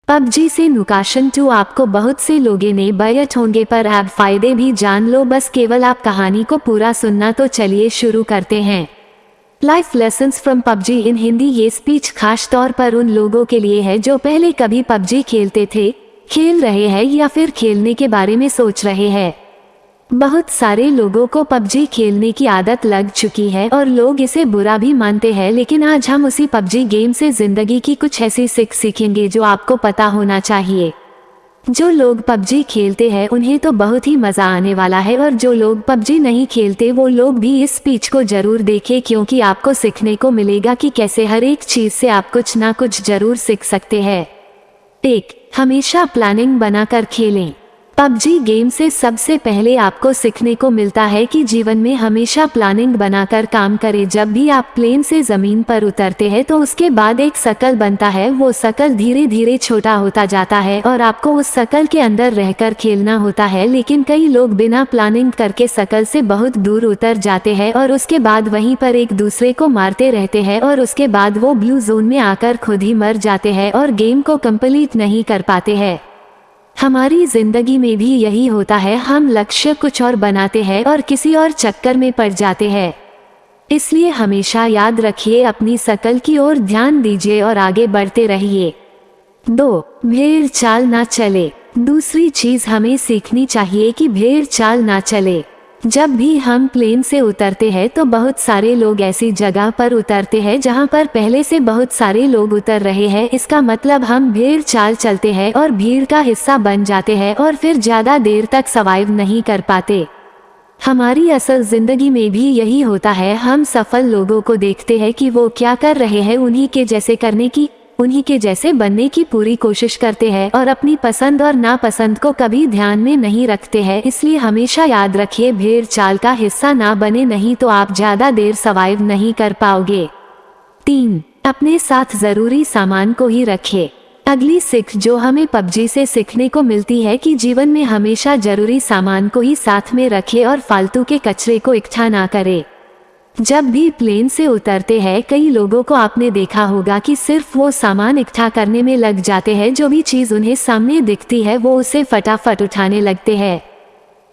PUBG से नुकाशन 2 आपको बहुत से लोगों ने बैठ होंगे, पर आप फायदे भी जान लो। बस केवल आप कहानी को पूरा सुनना। तो चलिए शुरू करते हैं। लाइफ लेसन्स फ्रॉम पबजी इन हिंदी। ये स्पीच खास तौर पर उन लोगों के लिए है जो पहले कभी पबजी खेलते थे, खेल रहे हैं या फिर खेलने के बारे में सोच रहे हैं। बहुत सारे लोगों को पबजी खेलने की आदत लग चुकी है और लोग इसे बुरा भी मानते हैं, लेकिन आज हम उसी पबजी गेम से जिंदगी की कुछ ऐसी सीख सीखेंगे जो आपको पता होना चाहिए। जो लोग पबजी खेलते हैं उन्हें तो बहुत ही मजा आने वाला है, और जो लोग पबजी नहीं खेलते वो लोग भी इस स्पीच को जरूर देखें, क्योंकि आपको सीखने को मिलेगा कि कैसे हर एक चीज से आप कुछ ना कुछ जरूर सीख सकते हैं। 1. हमेशा प्लानिंग बनाकर खेलें। पबजी गेम से सबसे पहले आपको सीखने को मिलता है कि जीवन में हमेशा प्लानिंग बनाकर काम करें। जब भी आप प्लेन से जमीन पर उतरते हैं तो उसके बाद एक सर्कल बनता है। वो सर्कल धीरे धीरे छोटा होता जाता है और आपको उस सर्कल के अंदर रहकर खेलना होता है, लेकिन कई लोग बिना प्लानिंग करके सर्कल से बहुत दूर उतर जाते हैं और उसके बाद वहीं पर एक दूसरे को मारते रहते हैं, और उसके बाद वो ब्लू जोन में आकर खुद ही मर जाते हैं और गेम को कंप्लीट नहीं कर पाते हैं। हमारी जिंदगी में भी यही होता है। हम लक्ष्य कुछ और बनाते हैं और किसी और चक्कर में पड़ जाते हैं। इसलिए हमेशा याद रखिए, अपनी शकल की ओर ध्यान दीजिए और आगे बढ़ते रहिए। 2. भेड़ चाल ना चले। दूसरी चीज हमें सीखनी चाहिए कि भेड़ चाल ना चले। जब भी हम प्लेन से उतरते हैं तो बहुत सारे लोग ऐसी जगह पर उतरते हैं जहां पर पहले से बहुत सारे लोग उतर रहे हैं। इसका मतलब हम भेड़ चाल चलते हैं और भीड़ का हिस्सा बन जाते हैं और फिर ज्यादा देर तक सर्वाइव नहीं कर पाते। हमारी असल जिंदगी में भी यही होता है। हम सफल लोगों को देखते हैं कि वो क्या कर रहे हैं, उन्हीं के जैसे करने की, उन्हीं के जैसे बनने की पूरी कोशिश करते हैं और अपनी पसंद और नापसंद को कभी ध्यान में नहीं रखते हैं। इसलिए हमेशा याद रखिए, भेड़ चाल का हिस्सा ना बने, नहीं तो आप ज्यादा देर सर्वाइव नहीं कर पाओगे। 3. अपने साथ जरूरी सामान को ही रखें। अगली सीख जो हमें पबजी से सीखने को मिलती है कि जीवन में हमेशा जरूरी सामान को ही साथ में रखें और फालतू के कचरे को इकट्ठा ना करें। जब भी प्लेन से उतरते हैं कई लोगों को आपने देखा होगा कि सिर्फ वो सामान इकट्ठा करने में लग जाते हैं। जो भी चीज उन्हें सामने दिखती है वो उसे फटाफट उठाने लगते हैं।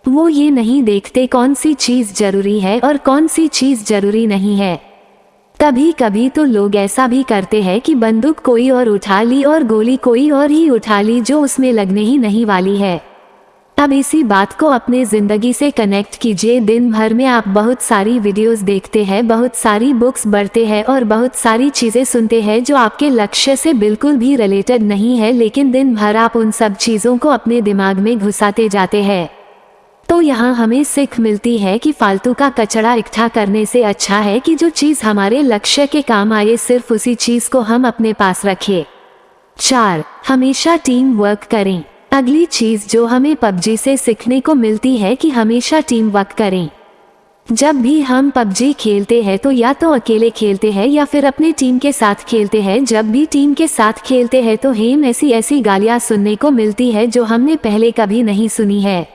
वो ये नहीं देखते कौन सी चीज जरूरी है और कौन सी चीज जरूरी नहीं है। कभी कभी तो लोग ऐसा भी करते हैं कि बंदूक कोई और उठा ली और गोली कोई और ही उठा ली जो उसमें लगने ही नहीं वाली है। अब इसी बात को अपने जिंदगी से कनेक्ट कीजिए। दिन भर में आप बहुत सारी वीडियोस देखते हैं, बहुत सारी बुक्स पढ़ते हैं और बहुत सारी चीजें सुनते हैं जो आपके लक्ष्य से बिल्कुल भी रिलेटेड नहीं है, लेकिन दिन भर आप उन सब चीजों को अपने दिमाग में घुसाते जाते हैं। तो यहाँ हमें सीख मिलती है कि फालतू का कचरा इकट्ठा करने से अच्छा है कि जो चीज हमारे लक्ष्य के काम आए सिर्फ उसी चीज को हम अपने पास रखें। 4. हमेशा टीम वर्क करें। अगली चीज जो हमें पबजी से सीखने को मिलती है कि हमेशा टीम वर्क करें। जब भी हम पबजी खेलते हैं तो या तो अकेले खेलते हैं या फिर अपने टीम के साथ खेलते हैं। जब भी टीम के साथ खेलते हैं तो हमें ऐसी गालियां सुनने को मिलती है जो हमने पहले कभी नहीं सुनी है।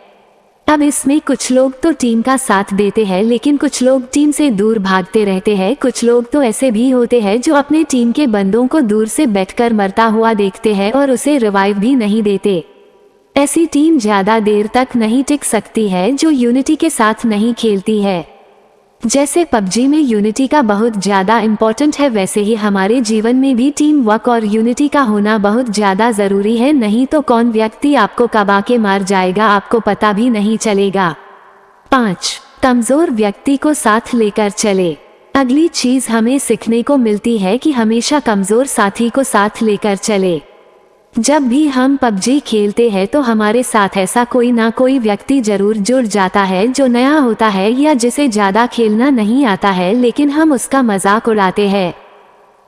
अब इसमें कुछ लोग तो टीम का साथ देते हैं, लेकिन कुछ लोग टीम से दूर भागते रहते हैं। कुछ लोग तो ऐसे भी होते हैं जो अपने टीम के बंदों को दूर से बैठकर मरता हुआ देखते हैं और उसे रिवाइव भी नहीं देते। ऐसी टीम ज्यादा देर तक नहीं टिक सकती है जो यूनिटी के साथ नहीं खेलती है। जैसे पबजी में यूनिटी का बहुत ज्यादा इम्पोर्टेंट है, वैसे ही हमारे जीवन में भी टीम वर्क और यूनिटी का होना बहुत ज्यादा जरूरी है। नहीं तो कौन व्यक्ति आपको कब आके मार जाएगा आपको पता भी नहीं चलेगा। 5. कमजोर व्यक्ति को साथ लेकर चले। अगली चीज हमें सीखने को मिलती है कि हमेशा कमजोर साथी को साथ लेकर चले। जब भी हम पबजी खेलते हैं तो हमारे साथ ऐसा कोई ना कोई व्यक्ति जरूर जुड़ जाता है जो नया होता है या जिसे ज्यादा खेलना नहीं आता है, लेकिन हम उसका मजाक उड़ाते हैं।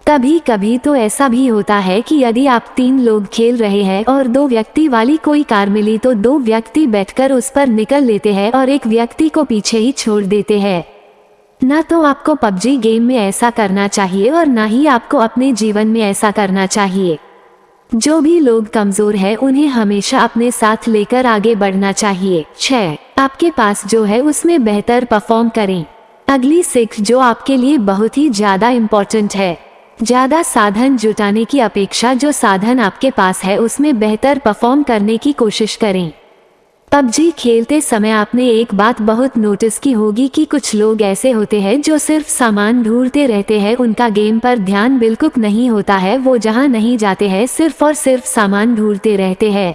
कभी कभी तो ऐसा भी होता है कि यदि आप 3 लोग खेल रहे हैं और 2 व्यक्ति वाली कोई कार मिली तो 2 व्यक्ति बैठकर उस पर निकल लेते हैं और एक व्यक्ति को पीछे ही छोड़ देते हैं। ना तो आपको पबजी गेम में ऐसा करना चाहिए और ना ही आपको अपने जीवन में ऐसा करना चाहिए। जो भी लोग कमजोर है उन्हें हमेशा अपने साथ लेकर आगे बढ़ना चाहिए। 6. आपके पास जो है उसमें बेहतर परफॉर्म करें। अगली सीख जो आपके लिए बहुत ही ज्यादा इम्पोर्टेंट है। ज़्यादा साधन जुटाने की अपेक्षा जो साधन आपके पास है उसमें बेहतर परफॉर्म करने की कोशिश करें। पबजी खेलते समय आपने एक बात बहुत नोटिस की होगी कि कुछ लोग ऐसे होते हैं जो सिर्फ सामान ढूंढते रहते हैं, उनका गेम पर ध्यान बिल्कुल नहीं होता है, वो जहां नहीं जाते हैं सिर्फ और सिर्फ सामान ढूंढते रहते हैं।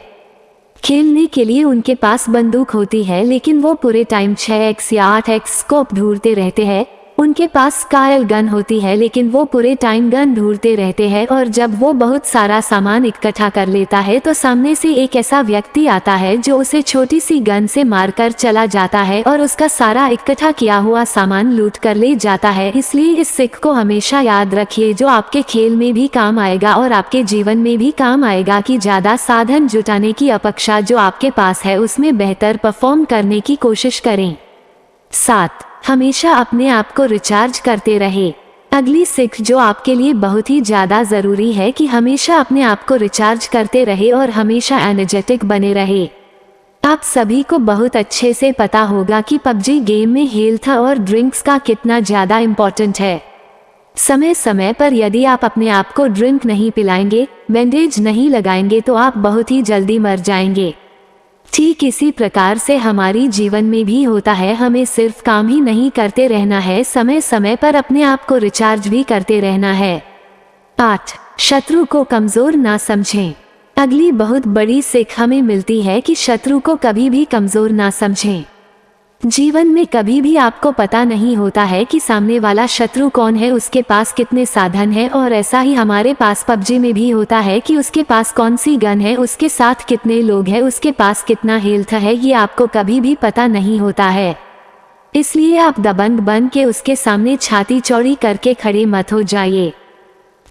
खेलने के लिए उनके पास बंदूक होती है लेकिन वो पूरे टाइम 6x या 8x स्कोप ढूंढते रहते हैं। उनके पास स्कायल गन होती है लेकिन वो पूरे टाइम गन ढूंढते रहते हैं, और जब वो बहुत सारा सामान इकट्ठा कर लेता है तो सामने से एक ऐसा व्यक्ति आता है जो उसे छोटी सी गन से मारकर चला जाता है और उसका सारा इकट्ठा किया हुआ सामान लूट कर ले जाता है। इसलिए इस सीख को हमेशा याद रखिए जो आपके खेल में भी काम आएगा और आपके जीवन में भी काम आएगा कि ज्यादा साधन जुटाने की अपेक्षा जो आपके पास है उसमें बेहतर परफॉर्म करने की कोशिश करें। 7. हमेशा अपने आप को रिचार्ज करते रहे। अगली सीख जो आपके लिए बहुत ही ज्यादा जरूरी है कि हमेशा अपने आप को रिचार्ज करते रहे और हमेशा एनर्जेटिक बने रहे। आप सभी को बहुत अच्छे से पता होगा कि पबजी गेम में हेल्थ और ड्रिंक्स का कितना ज्यादा इम्पोर्टेंट है। समय समय पर यदि आप अपने आप को ड्रिंक नहीं पिलाएंगे, बैंडेज नहीं लगाएंगे तो आप बहुत ही जल्दी मर जाएंगे। ठीक इसी प्रकार से हमारी जीवन में भी होता है, हमें सिर्फ काम ही नहीं करते रहना है, समय समय पर अपने आप को रिचार्ज भी करते रहना है। 8. शत्रु को कमजोर ना समझें। अगली बहुत बड़ी सीख हमें मिलती है कि शत्रु को कभी भी कमजोर ना समझें। जीवन में कभी भी आपको पता नहीं होता है कि सामने वाला शत्रु कौन है, उसके पास कितने साधन हैं, और ऐसा ही हमारे पास पबजी में भी होता है कि उसके पास कौन सी गन है, उसके साथ कितने लोग हैं, उसके पास कितना हेल्थ है, ये आपको कभी भी पता नहीं होता है। इसलिए आप दबंग बन के उसके सामने छाती चौड़ी करके खड़े मत हो जाइए,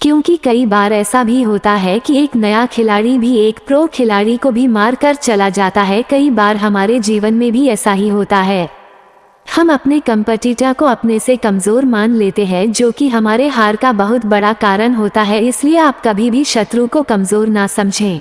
क्योंकि कई बार ऐसा भी होता है कि एक नया खिलाड़ी भी एक प्रो खिलाड़ी को भी मार कर चला जाता है। कई बार हमारे जीवन में भी ऐसा ही होता है, हम अपने कंपटीटर को अपने से कमजोर मान लेते हैं जो कि हमारे हार का बहुत बड़ा कारण होता है। इसलिए आप कभी भी शत्रु को कमजोर ना समझें।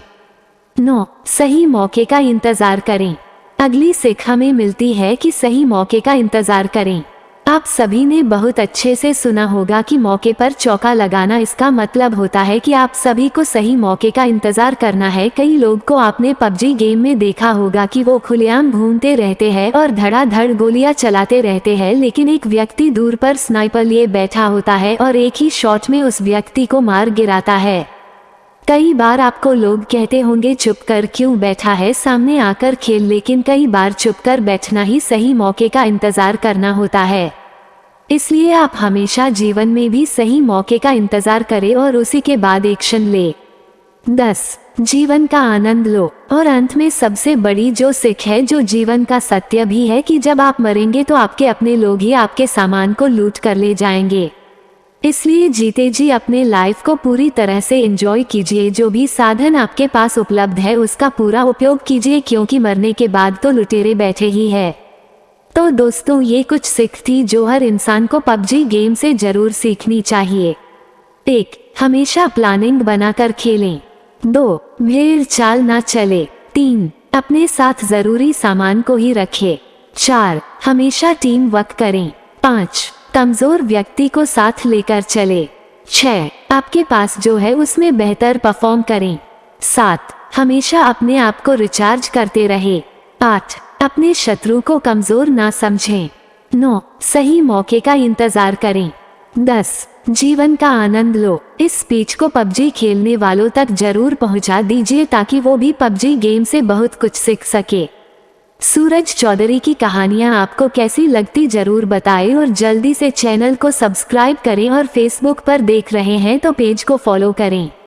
9. सही मौके का इंतजार करें। अगली सीख हमें मिलती है कि सही मौके का इंतजार करें। आप सभी ने बहुत अच्छे से सुना होगा कि मौके पर चौका लगाना, इसका मतलब होता है कि आप सभी को सही मौके का इंतजार करना है। कई लोग को आपने पबजी गेम में देखा होगा कि वो खुलेआम घूमते रहते हैं और धड़ाधड़ गोलियां चलाते रहते हैं, लेकिन एक व्यक्ति दूर पर स्नाइपर लिए बैठा होता है और एक ही शॉट में उस व्यक्ति को मार गिराता है। कई बार आपको लोग कहते होंगे चुप कर क्यों बैठा है, सामने आकर खेल, लेकिन कई बार चुप कर बैठना ही सही मौके का इंतजार करना होता है। इसलिए आप हमेशा जीवन में भी सही मौके का इंतजार करें और उसी के बाद एक्शन ले। 10. जीवन का आनंद लो। और अंत में सबसे बड़ी जो सीख है, जो जीवन का सत्य भी है, कि जब आप मरेंगे तो आपके अपने लोग ही आपके सामान को लूट कर ले जाएंगे। इसलिए जीते जी अपने लाइफ को पूरी तरह से एंजॉय कीजिए। जो भी साधन आपके पास उपलब्ध है उसका पूरा उपयोग कीजिए, क्योंकि मरने के बाद तो लुटेरे बैठे ही है। तो दोस्तों, ये कुछ सीख थी जो हर इंसान को पबजी गेम से जरूर सीखनी चाहिए। 1. हमेशा प्लानिंग बनाकर खेलें। 2. भेड़ चाल ना चले। 3. अपने साथ जरूरी सामान को ही रखें। 4. हमेशा टीम वर्क करें। 5. कमजोर व्यक्ति को साथ लेकर चले। 6. आपके पास जो है उसमें बेहतर परफॉर्म करें। 7. हमेशा अपने आप को रिचार्ज करते रहे। 8. अपने शत्रु को कमजोर ना समझें। 9. सही मौके का इंतजार करें। 10. जीवन का आनंद लो। इस स्पीच को पबजी खेलने वालों तक जरूर पहुंचा दीजिए ताकि वो भी पबजी गेम से बहुत कुछ सीख सके। सूरज चौधरी की कहानियाँ आपको कैसी लगती जरूर बताएं, और जल्दी से चैनल को सब्सक्राइब करें, और फेसबुक पर देख रहे हैं तो पेज को फॉलो करें।